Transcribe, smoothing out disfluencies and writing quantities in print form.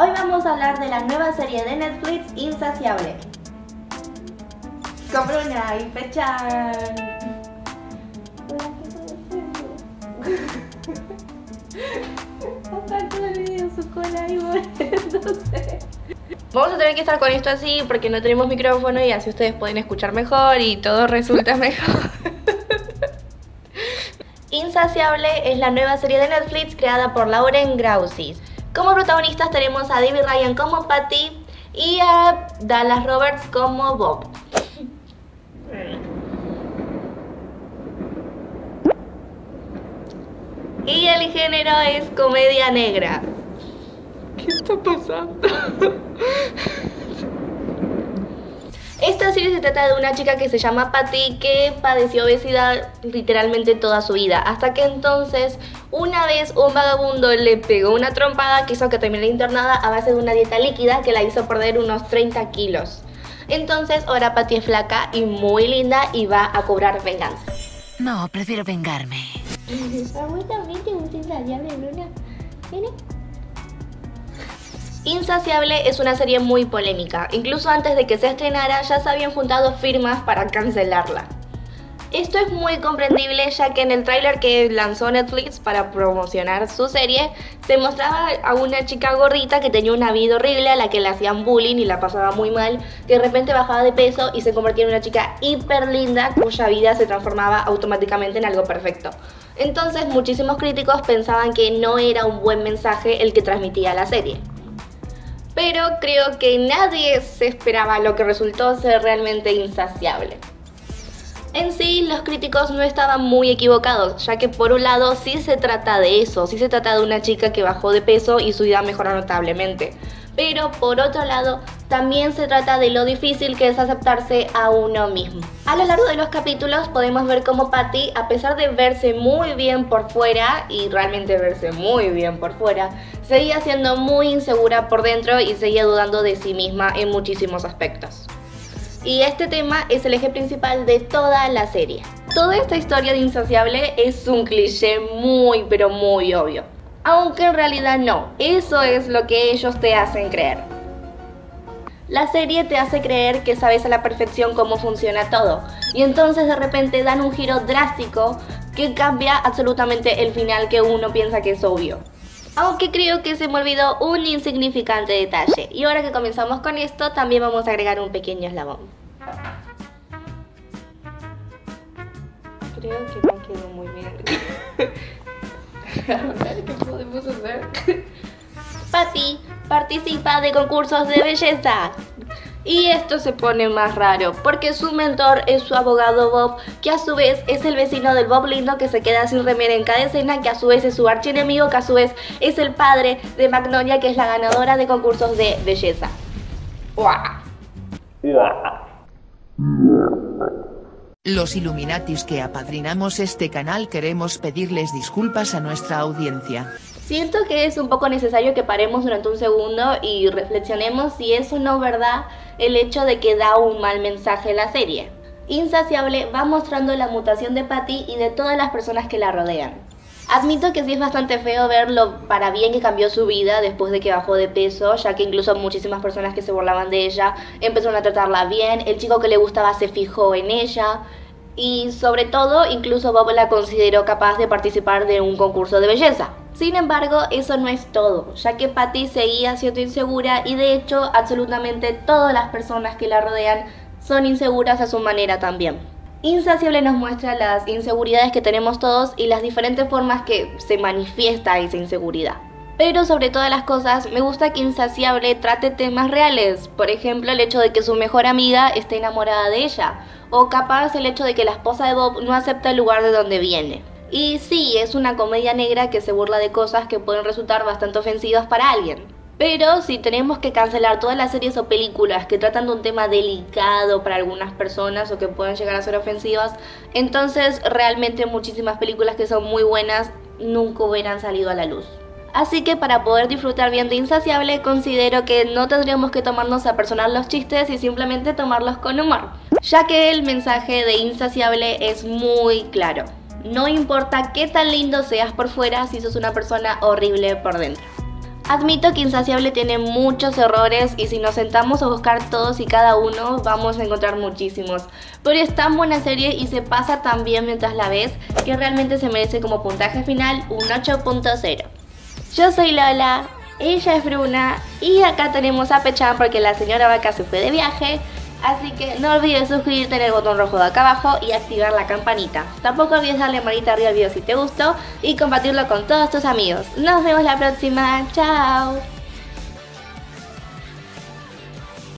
Hoy vamos a hablar de la nueva serie de Netflix, Insaciable. Con Bruna y Pechan. Está todo el video su cola ahí moviéndose. Vamos a tener que estar con esto así porque no tenemos micrófono y así ustedes pueden escuchar mejor y todo resulta mejor. Insaciable es la nueva serie de Netflix creada por Lauren Grausis. Como protagonistas tenemos a Debbie Ryan como Patty y a Dallas Roberts como Bob. Y el género es comedia negra. ¿Qué está pasando? Esta serie se trata de una chica que se llama Patty que padeció obesidad literalmente toda su vida, hasta que entonces una vez un vagabundo le pegó una trompada que hizo que terminara internada a base de una dieta líquida que la hizo perder unos 30 kilos. Entonces ahora Patty es flaca y muy linda y va a cobrar venganza. No, prefiero vengarme. ¿A vos también te gusta Insaciable, Bruna? ¿Viene? Insaciable es una serie muy polémica. Incluso antes de que se estrenara ya se habían juntado firmas para cancelarla. Esto es muy comprendible ya que en el tráiler que lanzó Netflix para promocionar su serie se mostraba a una chica gordita que tenía una vida horrible, a la que le hacían bullying y la pasaba muy mal, que de repente bajaba de peso y se convertía en una chica hiper linda cuya vida se transformaba automáticamente en algo perfecto. Entonces muchísimos críticos pensaban que no era un buen mensaje el que transmitía la serie. Pero creo que nadie se esperaba lo que resultó ser realmente Insaciable. En sí, los críticos no estaban muy equivocados, ya que por un lado sí se trata de eso, sí se trata de una chica que bajó de peso y su vida mejoró notablemente. Pero por otro lado, también se trata de lo difícil que es aceptarse a uno mismo. A lo largo de los capítulos podemos ver cómo Patty, a pesar de verse muy bien por fuera, y realmente verse muy bien por fuera, seguía siendo muy insegura por dentro y seguía dudando de sí misma en muchísimos aspectos. Y este tema es el eje principal de toda la serie. Toda esta historia de Insaciable es un cliché muy pero muy obvio. Aunque en realidad no, eso es lo que ellos te hacen creer. La serie te hace creer que sabes a la perfección cómo funciona todo, y entonces de repente dan un giro drástico que cambia absolutamente el final que uno piensa que es obvio. Aunque creo que se me olvidó un insignificante detalle, y ahora que comenzamos con esto también vamos a agregar un pequeño eslabón. Creo que no quedó muy bien. A ver qué podemos hacer. Patty participa de concursos de belleza. Y esto se pone más raro, porque su mentor es su abogado Bob, que a su vez es el vecino del Bob lindo que se queda sin remera en cada escena, que a su vez es su archienemigo, que a su vez es el padre de Magnolia, que es la ganadora de concursos de belleza. ¡Uah! Los Illuminatis que apadrinamos este canal queremos pedirles disculpas a nuestra audiencia. Siento que es un poco necesario que paremos durante un segundo y reflexionemos si es o no verdad el hecho de que da un mal mensaje la serie. Insaciable va mostrando la mutación de Patty y de todas las personas que la rodean. Admito que sí es bastante feo ver lo para bien que cambió su vida después de que bajó de peso, ya que incluso muchísimas personas que se burlaban de ella empezaron a tratarla bien, el chico que le gustaba se fijó en ella y sobre todo incluso Bob la consideró capaz de participar de un concurso de belleza. Sin embargo, eso no es todo, ya que Patty seguía siendo insegura y de hecho absolutamente todas las personas que la rodean son inseguras a su manera también. Insaciable nos muestra las inseguridades que tenemos todos y las diferentes formas que se manifiesta esa inseguridad. Pero sobre todas las cosas, me gusta que Insaciable trate temas reales, por ejemplo el hecho de que su mejor amiga esté enamorada de ella, o capaz el hecho de que la esposa de Bob no acepta el lugar de donde viene. Y sí, es una comedia negra que se burla de cosas que pueden resultar bastante ofensivas para alguien. Pero si tenemos que cancelar todas las series o películas que tratan de un tema delicado para algunas personas o que pueden llegar a ser ofensivas, entonces realmente muchísimas películas que son muy buenas nunca hubieran salido a la luz. Así que para poder disfrutar bien de Insaciable, considero que no tendríamos que tomarnos a personal los chistes y simplemente tomarlos con humor, ya que el mensaje de Insaciable es muy claro. No importa qué tan lindo seas por fuera si sos una persona horrible por dentro. Admito que Insaciable tiene muchos errores y si nos sentamos a buscar todos y cada uno vamos a encontrar muchísimos. Pero es tan buena serie y se pasa tan bien mientras la ves que realmente se merece como puntaje final un 8.0. Yo soy Lola, ella es Bruna y acá tenemos a Pechan porque la señora Vaca se fue de viaje. Así que no olvides suscribirte en el botón rojo de acá abajo y activar la campanita. Tampoco olvides darle manita arriba al video si te gustó y compartirlo con todos tus amigos. Nos vemos la próxima, chao.